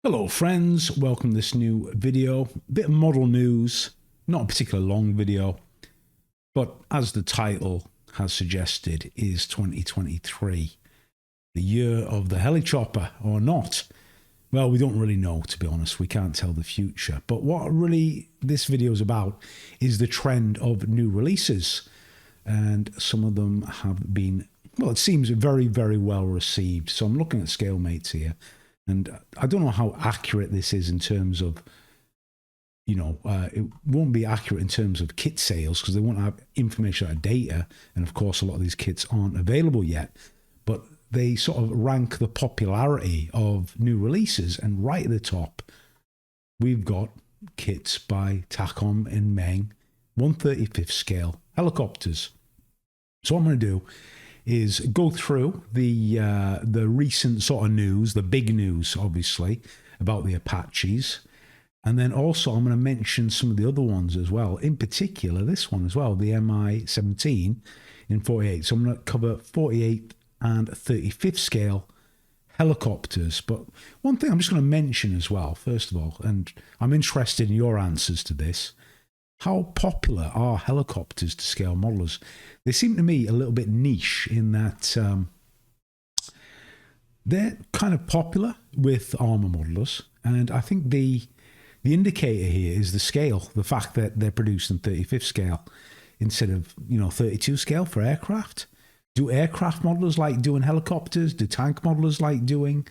Hello friends, welcome to this new video. A bit of model news, not a particularly long video, but as the title has suggested, is 2023 the year of the helichopper or not? Well, we don't really know, to be honest. We can't tell the future. But what really this video is about is the trend of new releases. And some of them have been, well, it seems very, very well received. So I'm looking at ScaleMates here. And I don't know how accurate this is in terms of, it won't be accurate in terms of kit sales because they won't have information out of data. And of course, a lot of these kits aren't available yet. But they sort of rank the popularity of new releases. And right at the top, we've got kits by Takom and Meng, 1/35th scale helicopters. So what I'm going to do is go through the recent sort of news, the big news, obviously, about the Apaches. And then also I'm going to mention some of the other ones as well, in particular this one as well, the Mi-17 in 48. So I'm going to cover 48 and 35th scale helicopters. But one thing I'm just going to mention as well, first of all, and I'm interested in your answers to this. How popular are helicopters to scale modelers? They seem to me a little bit niche in that they're kind of popular with armor modelers. And I think the indicator here is the scale, the fact that they're produced in 35th scale instead of, 32 scale for aircraft. Do aircraft modelers like doing helicopters? Do tank modelers like doing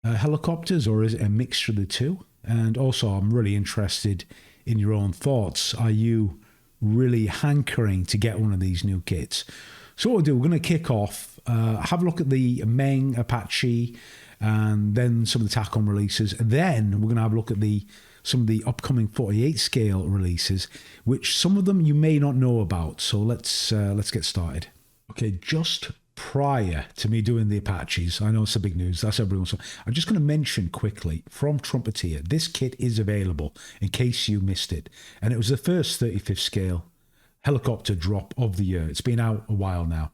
helicopters? Or is it a mixture of the two? And also, I'm really interested in your own thoughts. Are you really hankering to get one of these new kits? So what we'll do, we're going to kick off, have a look at the Meng Apache, and then some of the Takom releases. Then we're going to have a look at some of the upcoming 48 scale releases, which some of them you may not know about. So let's get started. Okay, just prior to me doing the Apaches, I know it's a big news, that's everyone's. I'm just going to mention quickly from Trumpeteer, this kit is available in case you missed it. And it was the first 35th scale helicopter drop of the year. It's been out a while now.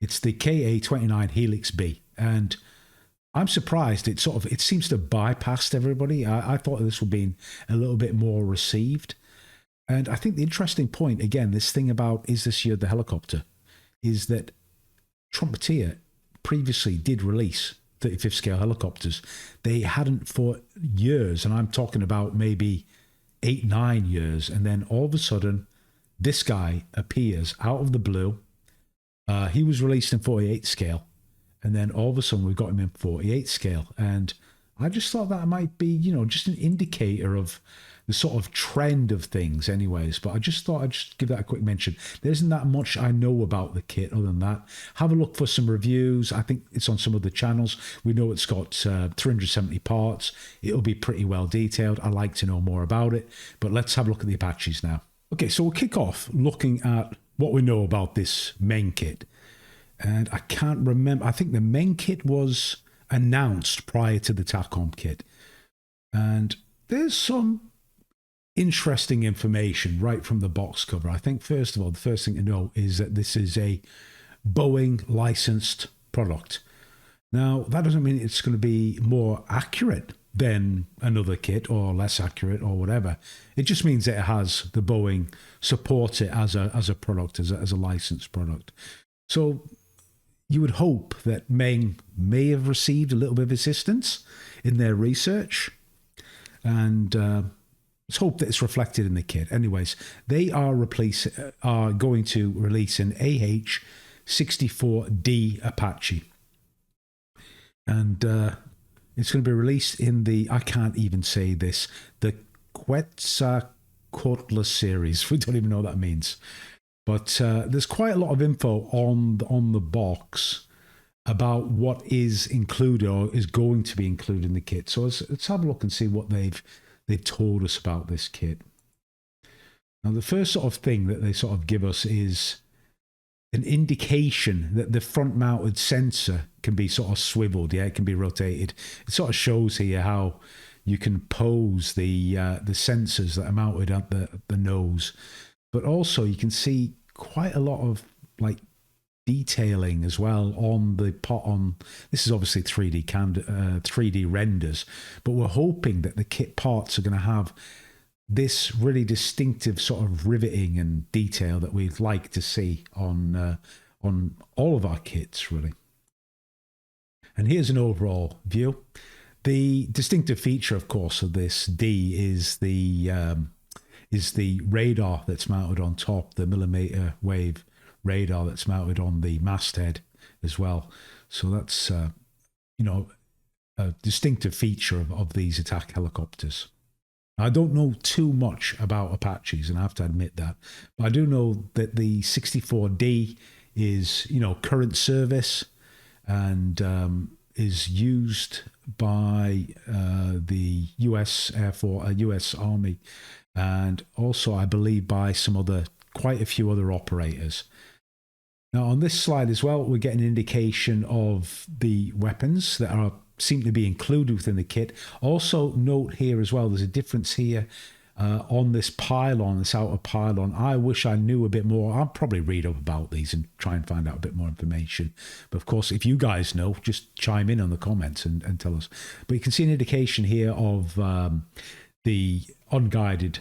It's the KA-29 Helix B. And I'm surprised it seems to have bypassed everybody. I thought this would be a little bit more received. And I think the interesting point, again, this thing about is this year the helicopter, is that Trumpeteer previously did release 35th scale helicopters. They hadn't for years, and I'm talking about maybe 8-9 years, and then all of a sudden this guy appears out of the blue. He was released in 48 scale, and then all of a sudden we've got him in 48 scale, and I just thought that might be, just an indicator of the sort of trend of things anyways. But I just thought I'd just give that a quick mention. There isn't that much I know about the kit other than that. Have a look for some reviews. I think it's on some of the channels. We know it's got 370 parts. It'll be pretty well detailed. I like to know more about it. But let's have a look at the Apaches now. Okay, so we'll kick off looking at what we know about this Meng kit. And I can't remember. I think the Meng kit was announced prior to the Takom kit. And there's some interesting information right from the box cover. I think, first of all, the first thing to know is that this is a Boeing licensed product. Now, that doesn't mean it's going to be more accurate than another kit or less accurate or whatever. It just means that it has the Boeing support it as a product, as a licensed product. So you would hope that Meng may have received a little bit of assistance in their research, and let's hope that it's reflected in the kit. Anyways, they are going to release an AH-64D Apache. And it's going to be released in the, I can't even say this, the Quetzalcoatl series. We don't even know what that means. But there's quite a lot of info on the box about what is included or is going to be included in the kit. So let's have a look and see what they've told us about this kit. Now, the first sort of thing that they sort of give us is an indication that the front-mounted sensor can be sort of swiveled. Yeah, it can be rotated. It sort of shows here how you can pose the sensors that are mounted at the nose. But also you can see quite a lot of like detailing as well on the pot. On this is obviously 3D renders, but we're hoping that the kit parts are going to have this really distinctive sort of riveting and detail that we'd like to see on all of our kits, really. And here's an overall view. The distinctive feature, of course, of this D is the radar that's mounted on top, the millimeter wave radar that's mounted on the masthead as well. So that's a distinctive feature of these attack helicopters. I don't know too much about Apaches, and I have to admit that, but I do know that the 64D is current service and is used by the U.S. Air Force, U.S. Army, and also I believe by quite a few other operators. Now on this slide as well, we're getting an indication of the weapons that seem to be included within the kit. Also note here as well, there's a difference here on this pylon, this outer pylon. I wish I knew a bit more. I'll probably read up about these and try and find out a bit more information. But of course, if you guys know, just chime in on the comments and tell us. But you can see an indication here of the unguided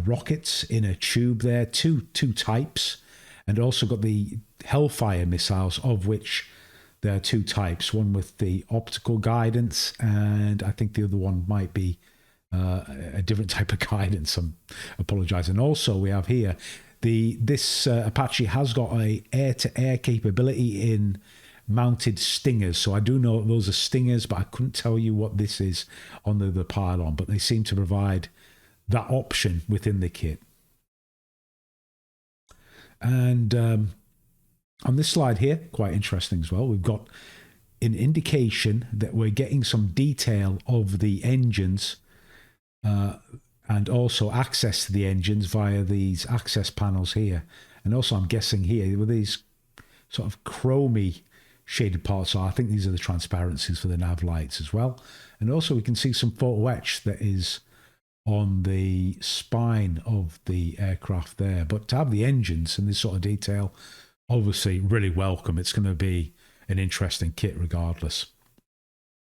rockets in a tube there, two types, and also got the Hellfire missiles, of which there are two types, one with the optical guidance, and I think the other one might be a different type of guidance. I apologize. And also we have here, this Apache has got a air-to-air capability in mounted stingers. So I do know those are stingers, but I couldn't tell you what this is on the pylon, but they seem to provide that option within the kit. And on this slide here, quite interesting as well, we've got an indication that we're getting some detail of the engines and also access to the engines via these access panels here. And also I'm guessing here with these sort of chromy shaded parts, I think these are the transparencies for the nav lights as well. And also we can see some photo etch that is on the spine of the aircraft there. But to have the engines and this sort of detail, obviously really welcome. It's going to be an interesting kit regardless.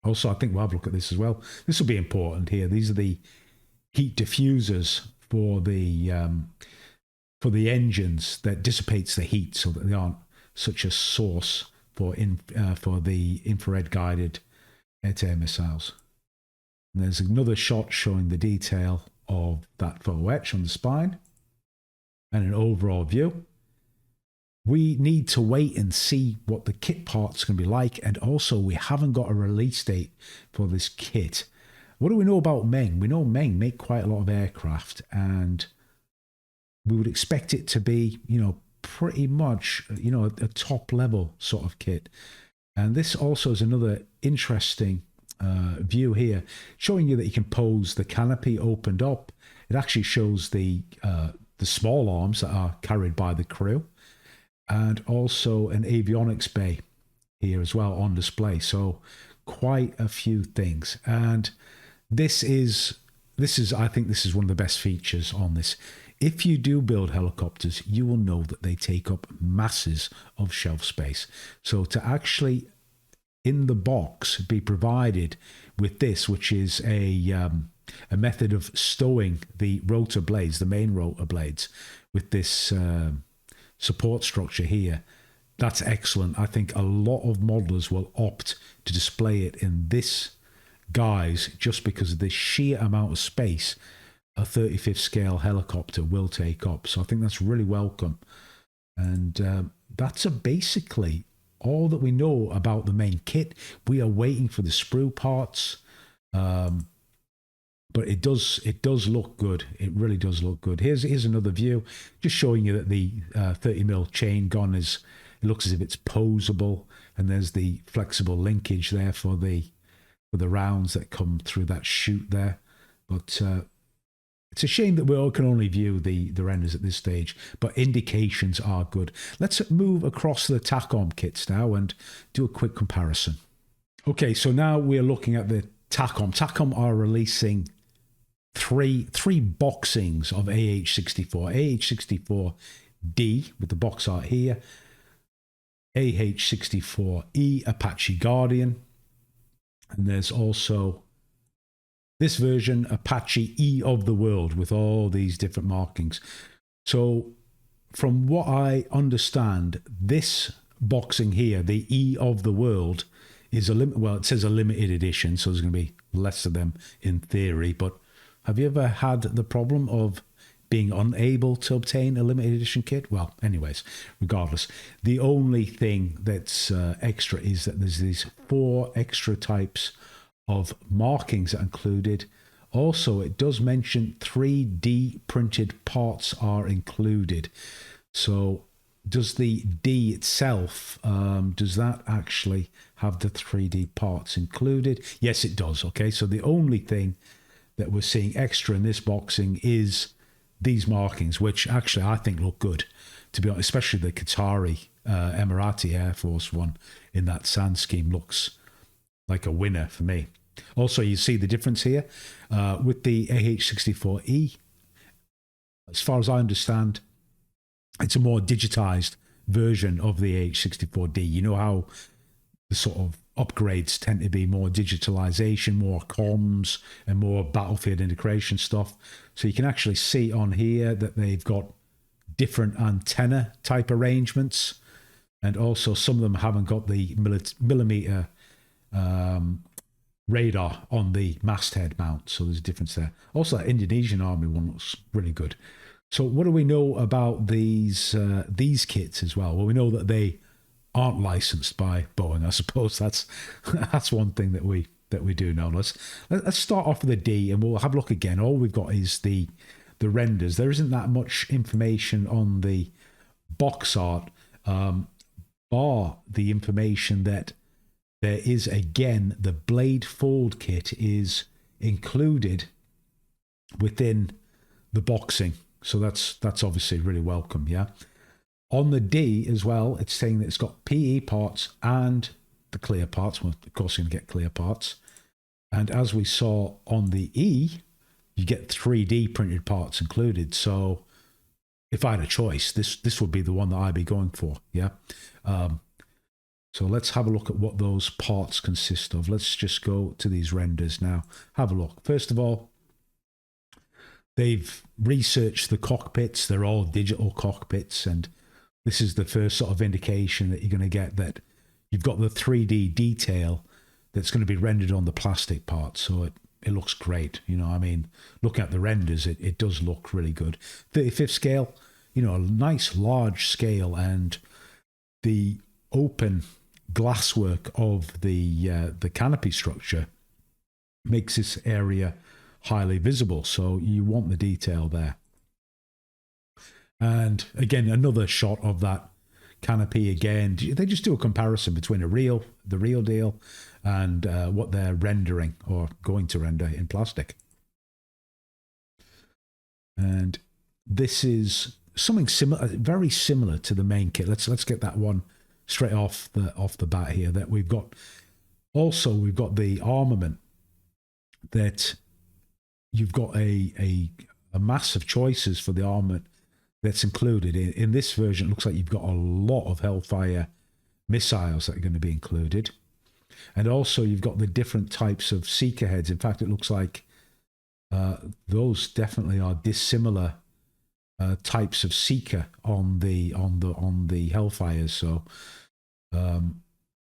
Also, I think we'll have a look at this as well. This will be important here. These are the heat diffusers for the engines that dissipates the heat so that they aren't such a source for the infrared guided air-to-air missiles. And there's another shot showing the detail of that photo etch on the spine and an overall view. We need to wait and see what the kit parts are going to be like, and also we haven't got a release date for this kit. What do we know about Meng? We know Meng make quite a lot of aircraft, and we would expect it to be, pretty much, a top level sort of kit. And this also is another interesting view here, showing you that you can pose the canopy opened up. It actually shows the small arms that are carried by the crew, and also an avionics bay here as well on display. So quite a few things. And this is I think this is one of the best features on this. If you do build helicopters, you will know that they take up masses of shelf space. So to actually in the box be provided with this, which is a method of stowing the rotor blades, the main rotor blades, with this support structure here, that's excellent. I think a lot of modelers will opt to display it in this guise just because of the sheer amount of space a 35th scale helicopter will take up. So I think that's really welcome. And that's basically all that we know about the main kit. We are waiting for the sprue parts, but it does look good. It really does look good. Here's another view, just showing you that the 30mm chain gun it looks as if it's posable, and there's the flexible linkage there for the rounds that come through that chute there. But it's a shame that we can only view the renders at this stage, but indications are good. Let's move across the TACOM kits now and do a quick comparison. Okay, so now we're looking at the TACOM. TACOM are releasing three boxings of AH-64. AH-64D with the box art here. AH-64E Apache Guardian. And there's also this version, Apache E of the World, with all these different markings. So from what I understand, this boxing here, the E of the World, is it says a limited edition, so there's going to be less of them in theory. But have you ever had the problem of being unable to obtain a limited edition kit? Well, anyways, regardless, the only thing that's extra is that there's these 4 extra types of markings that are included. Also, it does mention 3D printed parts are included. So does the D itself, does that actually have the 3D parts included? Yes, it does. Okay, so the only thing that we're seeing extra in this boxing is these markings, which actually I think look good, to be honest, especially the Qatari Emirati Air Force one in that sand scheme looks like a winner for me. Also, you see the difference here with the AH-64E. As far as I understand, it's a more digitized version of the AH-64D. You know how the sort of upgrades tend to be more digitalization, more comms, and more battlefield integration stuff. So you can actually see on here that they've got different antenna type arrangements, and also some of them haven't got the millimeter radar on the masthead mount, so there's a difference there. Also, that Indonesian Army one looks really good. So what do we know about these kits as well? Well, we know that they aren't licensed by Boeing. I suppose that's one thing that we do know. Let's start off with the D, and we'll have a look again. All we've got is the renders. There isn't that much information on the box art, bar the information that there is, again, the blade fold kit is included within the boxing. So that's obviously really welcome, yeah. On the D as well, it's saying that it's got PE parts and the clear parts. Well, of course, you're going to get clear parts. And as we saw on the E, you get 3D printed parts included. So if I had a choice, this would be the one that I'd be going for, yeah. So let's have a look at what those parts consist of. Let's just go to these renders now. Have a look. First of all, they've researched the cockpits. They're all digital cockpits, and this is the first sort of indication that you're going to get that you've got the 3D detail that's going to be rendered on the plastic part. So it looks great. You know, I mean, looking at the renders, it does look really good. 35th scale, you know, a nice large scale, and the open glasswork of the canopy structure makes this area highly visible. So you want the detail there. And again, another shot of that canopy again. They just do a comparison between the real deal and what they're rendering or going to render in plastic. And this is something similar, very similar to the main kit. Let's get that one straight off the bat here. That we've got the armament that you've got a mass of choices for the armament that's included. In this version, it looks like you've got a lot of Hellfire missiles that are going to be included. And also you've got the different types of seeker heads. In fact, it looks like those definitely are dissimilar types of seeker on the Hellfires. So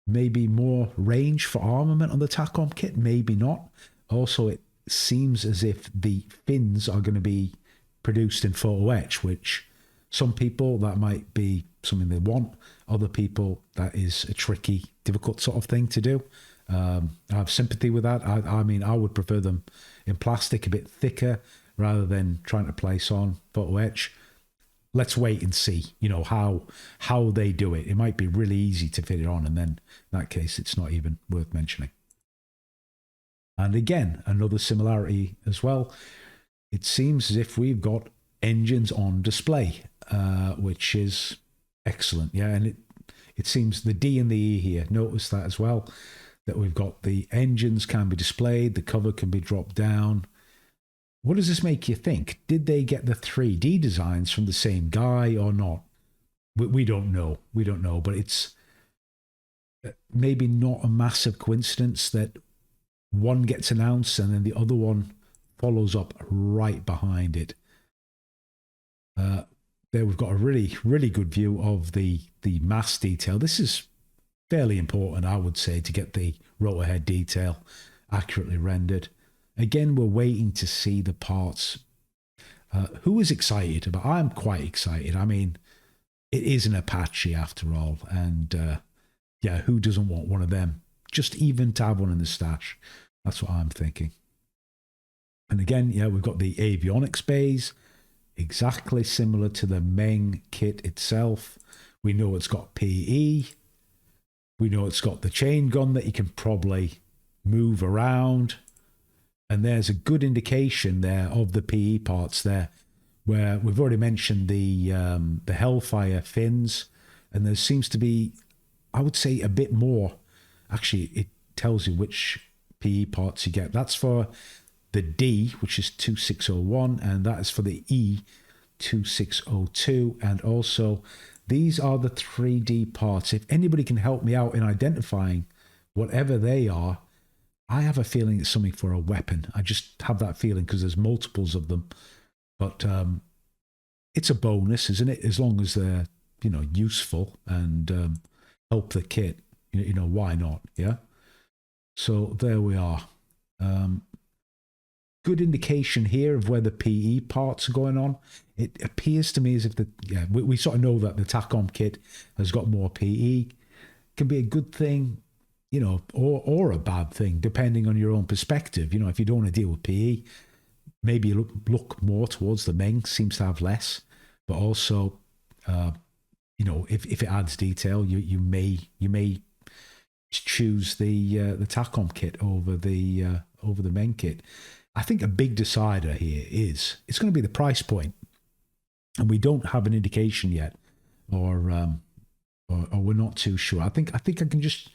maybe more range for armament on the TACOM kit, maybe not. Also, it seems as if the fins are going to be produced in photo etch, which some people, that might be something they want. Other people, that is a tricky, difficult sort of thing to do. I have sympathy with that. I mean, I would prefer them in plastic, a bit thicker, rather than trying to place on photo etch. Let's wait and see, you know, how they do it. It might be really easy to fit it on, and then in that case, it's not even worth mentioning. And again, another similarity as well. It seems as if we've got engines on display, which is excellent. Yeah, and it seems the D and the E here, notice that as well, that we've got the engines can be displayed, the cover can be dropped down. What does this make you think? Did they get the 3D designs from the same guy or not? We don't know. We don't know, but it's maybe not a massive coincidence that one gets announced and then the other one follows up right behind it. There we've got a really, really good view of the mast detail. This is fairly important, I would say, to get the rotor head detail accurately rendered. Again, we're waiting to see the parts. Who is excited about? I'm quite excited. I mean, it is an Apache after all, and yeah, who doesn't want one of them? Just even to have one in the stash. That's what I'm thinking. And again, yeah, we've got the avionics bays, exactly similar to the Meng kit itself. We know it's got PE. We know it's got the chain gun that you can probably move around. And there's a good indication there of the PE parts there, where we've already mentioned the Hellfire fins, and there seems to be, I would say, a bit more. Actually, it tells you which PE parts you get. That's for the D, which is 2601, and that is for the E, 2602. And also, these are the 3D parts. If anybody can help me out in identifying whatever they are, I have a feeling it's something for a weapon. I just have that feeling because there's multiples of them. But it's a bonus, isn't it? As long as they're, useful and help the kit, why not? Yeah. So there we are. Good indication here of where the PE parts are going on. It appears to me as if we sort of know that the TACOM kit has got more PE. Can be a good thing, or a bad thing, depending on your own perspective. If you don't want to deal with PE, maybe you look more towards the Meng, seems to have less, but also, if it adds detail, you may choose the TACOM kit over the Meng kit. I think a big decider here is it's going to be the price point, and we don't have an indication yet, or we're not too sure. I think I can just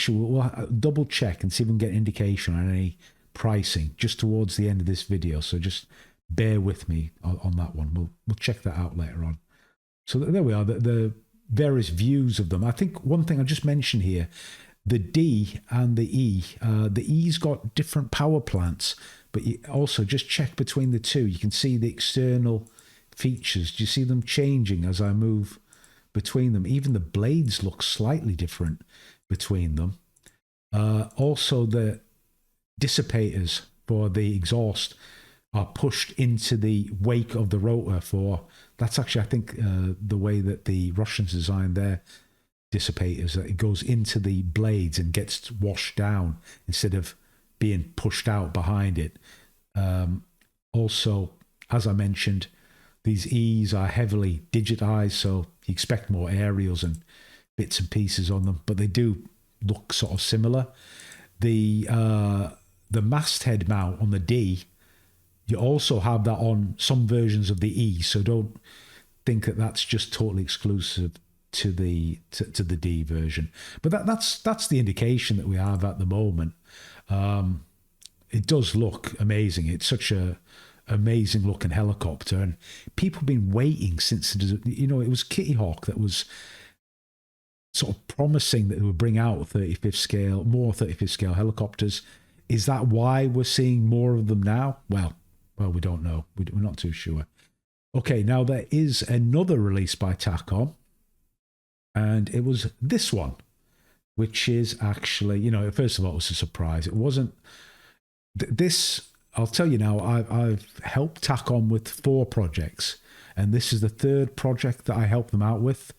we'll double check and see if we can get an indication on any pricing just towards the end of this video. So just bear with me on that one. We'll check that out later on. So there we are. The various views of them. I think one thing I just mentioned here, the D and the E. The E's got different power plants, but you also just check between the two. You can see the external features. Do you see them changing as I move between them? Even the blades look slightly different between them. Also, the dissipators for the exhaust are pushed into the wake of the rotor. That's actually, I think, the way that the Russians designed their dissipators, that it goes into the blades and gets washed down instead of being pushed out behind it. Also, as I mentioned, these E's are heavily digitized, so you expect more aerials and bits and pieces on them, but they do look sort of similar. The masthead mount on the D, you also have that on some versions of the E, so don't think that that's just totally exclusive to the D version. But that's the indication that we have at the moment. It does look amazing. It's such a amazing looking helicopter, and people have been waiting since it was Kitty Hawk that was sort of promising that they would bring out more 35th scale helicopters. Is that why we're seeing more of them now? Well, we don't know. We're not too sure. Okay, now there is another release by TACOM, and it was this one, which is actually, first of all, it was a surprise. It wasn't this. I'll tell you now, I've helped TACOM with 4 projects, and this is the 3rd project that I helped them out with,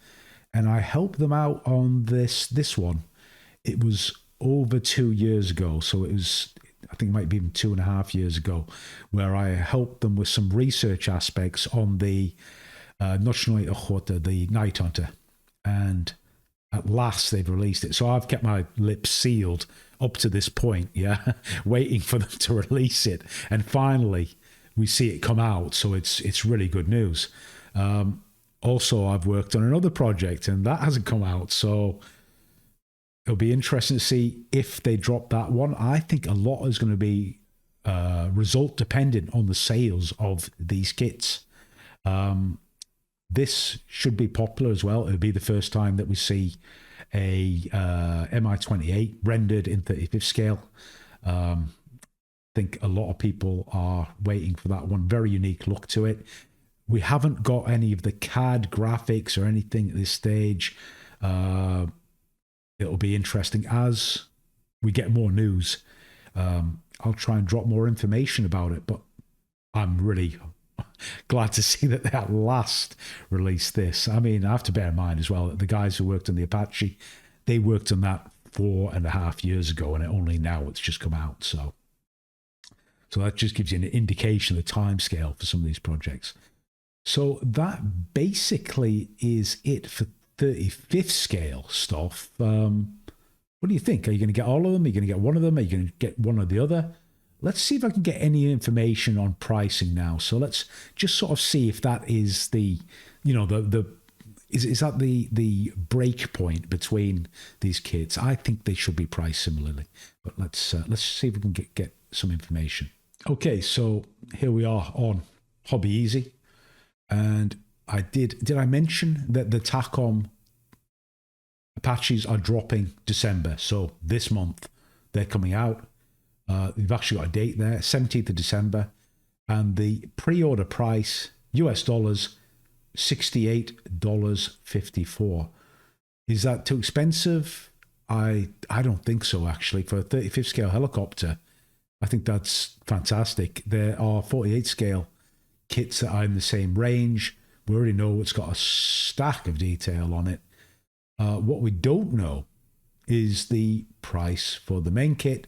and I helped them out on this one. It was over 2 years ago, so it was, I think it might be even 2.5 years ago, where I helped them with some research aspects on the Nochnoi Ochota, the Night Hunter, and at last they've released it. So I've kept my lips sealed up to this point, waiting for them to release it, and finally we see it come out. So it's really good news. Also, I've worked on another project, and that hasn't come out, so it'll be interesting to see if they drop that one. I think a lot is going to be result dependent on the sales of these kits. This should be popular as well. It'll be the first time that we see a Mi-28 rendered in 35th scale. I think a lot of people are waiting for that one. Very unique look to it. We haven't got any of the CAD graphics or anything at this stage. It'll be interesting as we get more news. I'll try and drop more information about it, but I'm really glad to see that they at last released this. I mean, I have to bear in mind as well that the guys who worked on the Apache, they worked on that 4.5 years ago, and only now it's just come out. So that just gives you an indication of the timescale for some of these projects. So that basically is it for 35th scale stuff. What do you think? Are you going to get all of them? Are you going to get one of them? Are you going to get one or the other? Let's see if I can get any information on pricing now. So let's just sort of see if that is the, is that the break point between these kits. I think they should be priced similarly, but let's see if we can get some information. Okay, so here we are on Hobby Easy, and did I mention that the TACOM Apaches are dropping December? So this month they're coming out. We've actually got a date there, 17th of December, and the pre-order price, US dollars, $68.54. Is that too expensive? I don't think so, actually. For a 35th scale helicopter, I think that's fantastic. There are 48 scale kits that are in the same range. We already know it's got a stack of detail on it. What we don't know is the price for the main kit.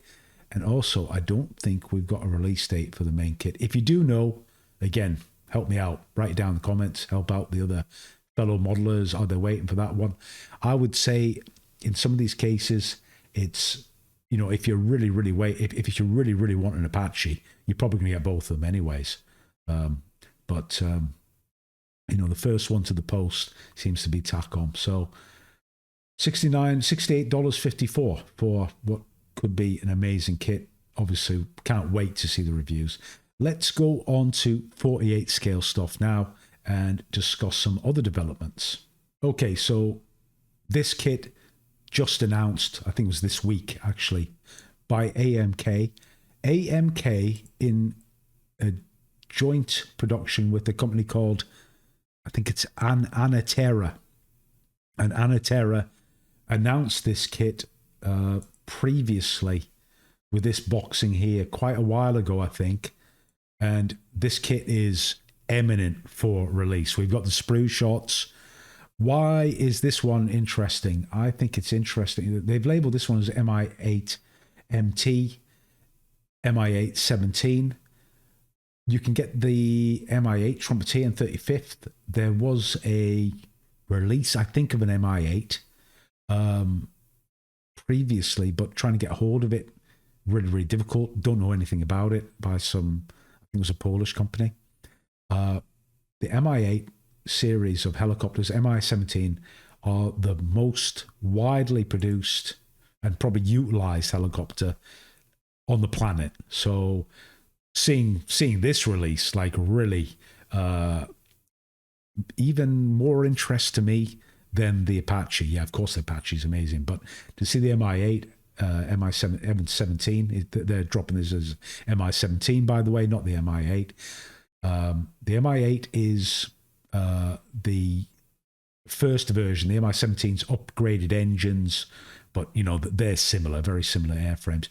And also, I don't think we've got a release date for the main kit. If you do know, again, help me out. Write it down in the comments. Help out the other fellow modelers. Are they waiting for that one? I would say in some of these cases, it's, if you're really, really if you really, really want an Apache, you're probably going to get both of them anyways. But the first one to the post seems to be TACOM. So $68.54 for what could be an amazing kit. Obviously, can't wait to see the reviews. Let's go on to 48 scale stuff now and discuss some other developments. Okay, so this kit just announced, I think it was this week actually, by AMK. AMK in a joint production with a company called, I think it's Anaterra. And Anaterra announced this kit previously with this boxing here quite a while ago, I think. And this kit is eminent for release. We've got the sprue shots. Why is this one interesting? I think it's interesting. They've labeled this one as Mi-8 MT, Mi-8 17. You can get the Mi-8 Trumpeter and 35th. There was a release, I think, of an Mi-8 previously, but trying to get a hold of it, really, really difficult. Don't know anything about it by some, I think it was a Polish company. The Mi-8 series of helicopters, Mi-17, are the most widely produced and probably utilized helicopter on the planet. So seeing this release, like really, even more interest to me than the Apache. Yeah, of course the Apache is amazing, but to see the Mi-8, Mi-17, they're dropping this as Mi-17, by the way, not the Mi-8. The Mi-8 is the first version. The Mi-17's upgraded engines, but they're similar, very similar airframes.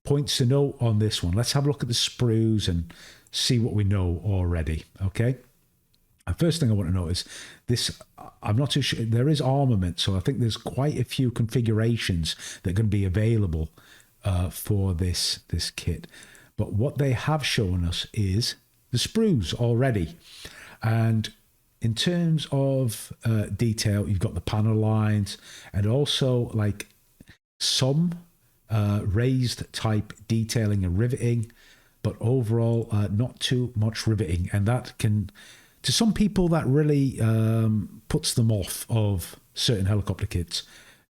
Points to note on this one. Let's have a look at the sprues and see what we know already. Okay. The first thing I want to note is this. I'm not too sure. There is armament, so I think there's quite a few configurations that are going to be available for this kit. But what they have shown us is the sprues already. And in terms of detail, you've got the panel lines and also like some raised type detailing and riveting, but overall not too much riveting. And that can, to some people, that really puts them off of certain helicopter kits.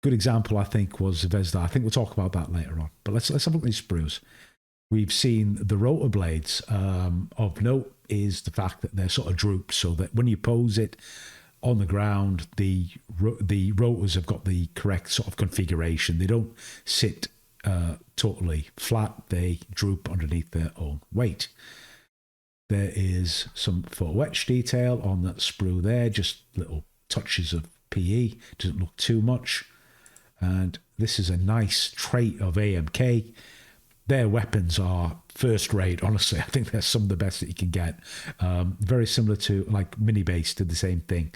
Good example, I think, was Zvezda. I think we'll talk about that later on. But let's have a look at these sprues. We've seen the rotor blades. Of note is the fact that they're sort of drooped, so that when you pose it, on the ground, the rotors have got the correct sort of configuration. They don't sit totally flat. They droop underneath their own weight. There is some photo etch detail on that sprue there, just little touches of PE. Doesn't look too much. And this is a nice trait of AMK. Their weapons are first rate, honestly. I think they're some of the best that you can get. Very similar to, like, Minibase did the same thing.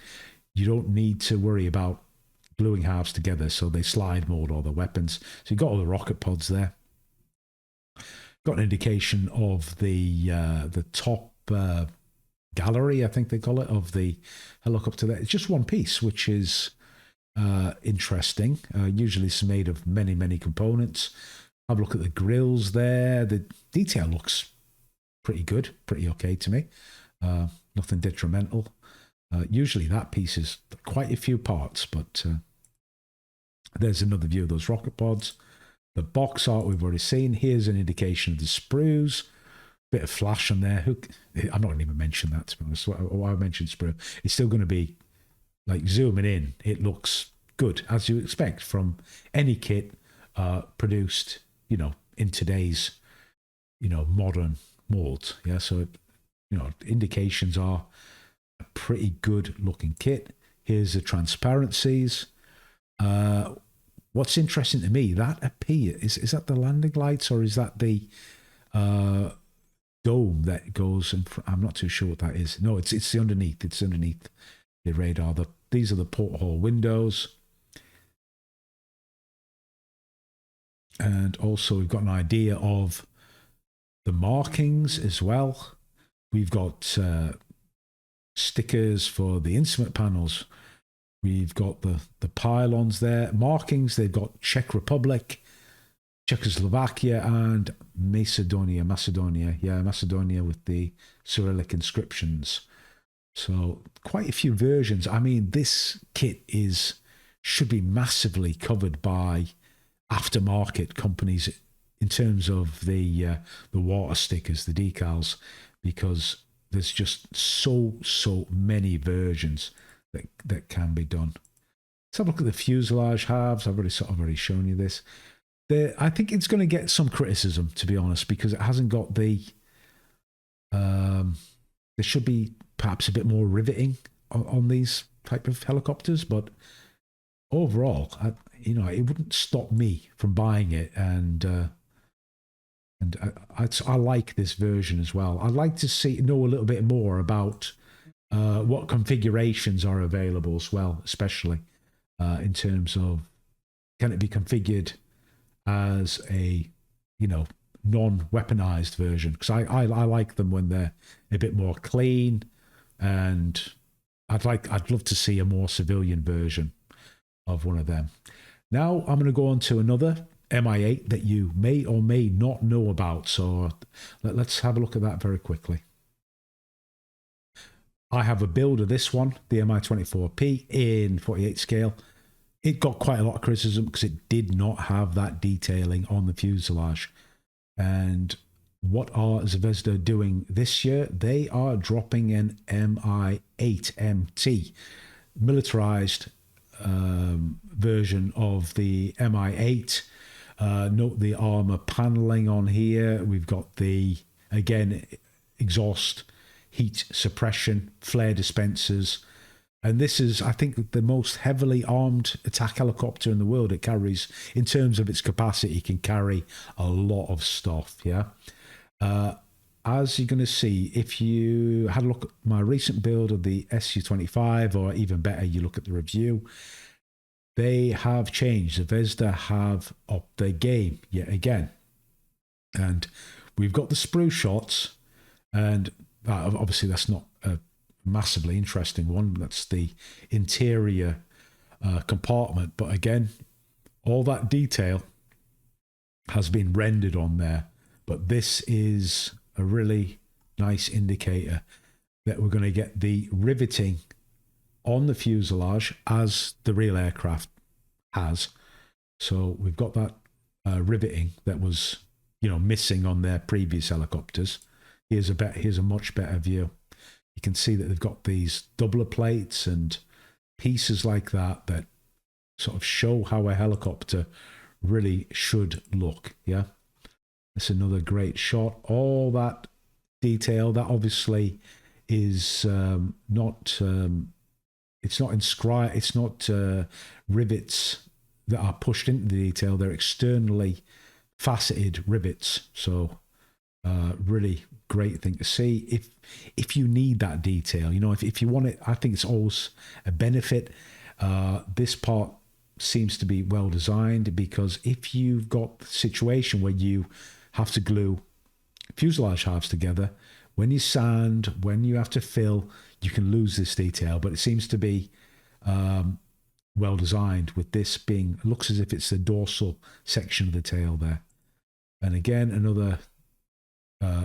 You don't need to worry about gluing halves together, so they slide mold all the weapons. So you've got all the rocket pods there. Got an indication of the top gallery, I think they call it, of the helicopter there. It's just one piece, which is interesting. Usually it's made of many, many components. Have a look at the grills there. The detail looks pretty good, pretty okay to me. Nothing detrimental. Usually that piece is quite a few parts, but there's another view of those rocket pods. The box art we've already seen. Here's an indication of the sprues. Bit of flash on there. I'm not going to even mention that, to be honest. Why I mentioned sprue. It's still going to be, like, zooming in. It looks good, as you expect from any kit produced, in today's, modern molds. Yeah, so, indications are a pretty good looking kit. Here's the transparencies. What's interesting to me, that appear is that the landing lights, or is that the dome that goes in front? I'm not too sure what that is. No, it's the underneath. It's underneath the radar. These are the porthole windows. And also we've got an idea of the markings as well. We've got stickers for the instrument panels. We've got the pylons there. Markings, they've got Czech Republic, Czechoslovakia, and Macedonia. Yeah, Macedonia with the Cyrillic inscriptions. So quite a few versions. I mean, this kit should be massively covered by aftermarket companies in terms of the water stickers, the decals, because there's just so many versions that can be done. Let's have a look at the fuselage halves. I've already shown you this. I think it's going to get some criticism, to be honest, because it hasn't got the. There should be perhaps a bit more riveting on these type of helicopters, but overall, it wouldn't stop me from buying it, and I like this version as well. I'd like to know a little bit more about what configurations are available as well, especially in terms of, can it be configured as a non-weaponized version? Because I like them when they're a bit more clean, and I'd love to see a more civilian version of one of them. Now I'm going to go on to another Mi-8 that you may or may not know about. So let's have a look at that very quickly. I have a build of this one, the Mi-24P in 48 scale. It got quite a lot of criticism because it did not have that detailing on the fuselage. And what are Zvezda doing this year? They are dropping an Mi-8MT, militarized version of the Mi-8. Note the armor paneling on here. We've got the, again, exhaust heat suppression, flare dispensers. And this is, I think, the most heavily armed attack helicopter in the world. It carries, in terms of its capacity, it can carry a lot of stuff, yeah? As you're going to see, if you had a look at my recent build of the Su-25, or even better, you look at the review, they have changed. Zvezda have upped their game yet again. And we've got the sprue shots, and obviously that's not a massively interesting one. That's the interior compartment. But again, all that detail has been rendered on there. But this is a really nice indicator that we're going to get the riveting on the fuselage as the real aircraft has. So we've got that riveting that was, missing on their previous helicopters. Here's a much better view. You can see that they've got these doubler plates, and pieces like that that sort of show how a helicopter really should look. Yeah, it's another great shot. All that detail that obviously is not it's not inscribed, it's not rivets that are pushed into the detail. They're externally faceted rivets. So really great thing to see. If you need that detail, you know, if you want it, I think it's always a benefit. This part seems to be well designed, because if you've got the situation where you have to glue fuselage halves together, when you sand, when you have to fill, you can lose this detail. But it seems to be well designed, with this being, looks as if it's the dorsal section of the tail there. And again, another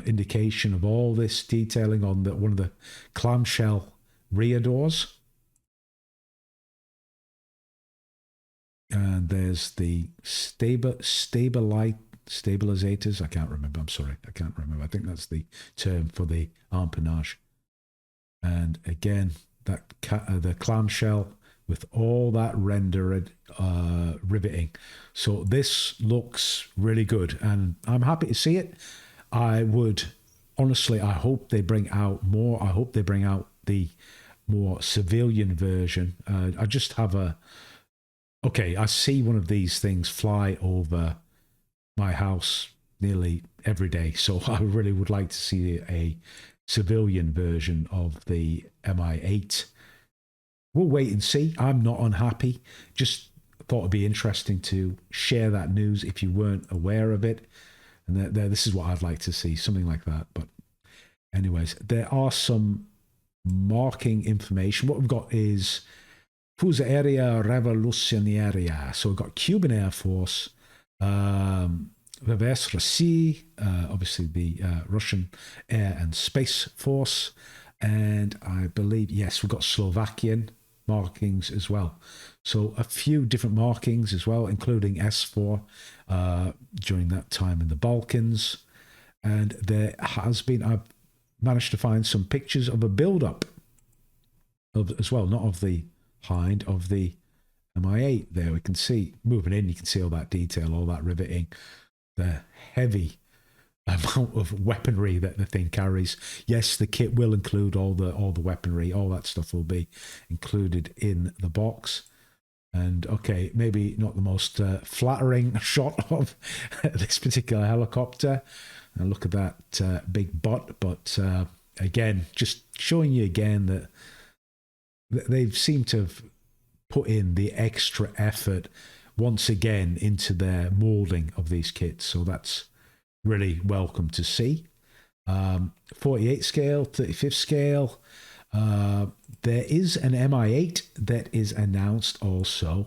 indication of all this detailing on one of the clamshell rear doors. And there's the stabilizers. I can't remember. I'm sorry. I can't remember. I think that's the term for the empennage. And again, that the clamshell with all that rendered riveting. So this looks really good, and I'm happy to see it. I would, honestly, I hope they bring out more. I hope they bring out the more civilian version. I just have I see one of these things fly over my house nearly every day. So I really would like to see a civilian version of the Mi-8. We'll wait and see. I'm not unhappy. Just thought it'd be interesting to share that news if you weren't aware of it. And this is what I'd like to see, something like that. But anyways, there are some marking information. What we've got is Fusa Aérea Revolucionaria. So we've got Cuban Air Force, Reverse Russie, obviously the Russian Air and Space Force, and I believe, yes, we've got Slovakian markings as well. So a few different markings as well, including S4 during that time in the Balkans. And there has been, I've managed to find some pictures of a build-up as well, not of the hind, of the Mi-8 there. We can see, moving in, you can see all that detail, all that riveting, the heavy amount of weaponry that the thing carries. Yes, the kit will include all the weaponry, all that stuff will be included in the box. And okay, maybe not the most flattering shot of this particular helicopter. And look at that big butt, but again, just showing you again that they've seemed to have put in the extra effort once again into their molding of these kits. So that's really welcome to see. 48 scale, 35th scale. There is an Mi-8 that is announced also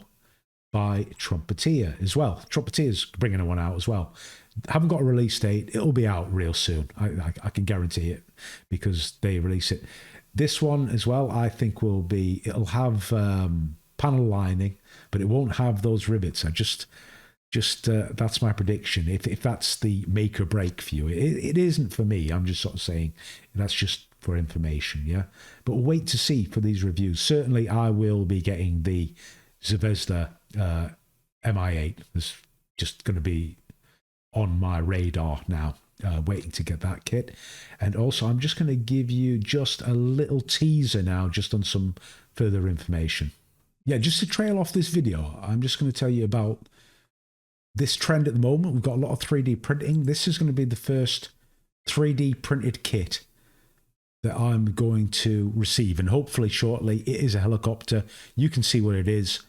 by Trumpeter as well. Trumpeter's bringing one out as well. Haven't got a release date. It'll be out real soon. I can guarantee it, because they release it. This one as well, I think it'll have panel lining, but it won't have those rivets. That's my prediction. If that's the make or break for you, it isn't for me. I'm just sort of saying that's just for information, yeah. But we'll wait to see for these reviews. Certainly, I will be getting the Zvezda Mi-8. It's just going to be on my radar now, waiting to get that kit. And also, I'm just going to give you just a little teaser now, just on some further information. Yeah, just to trail off this video, I'm just going to tell you about this trend at the moment. We've got a lot of 3D printing. This is going to be the first 3D printed kit that I'm going to receive, and hopefully shortly. It is a helicopter. You can see what it is.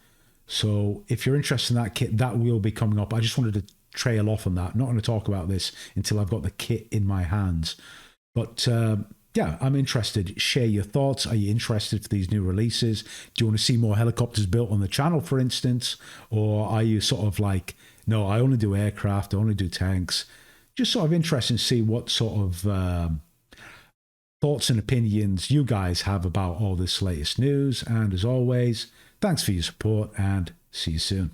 So if you're interested in that kit, that will be coming up. I just wanted to trail off on that. I'm not going to talk about this until I've got the kit in my hands. But yeah, I'm interested. Share your thoughts. Are you interested for these new releases? Do you want to see more helicopters built on the channel, for instance? Or are you sort of like, no, I only do aircraft, I only do tanks? Just sort of interested to see what sort of thoughts and opinions you guys have about all this latest news. And as always, thanks for your support, and see you soon.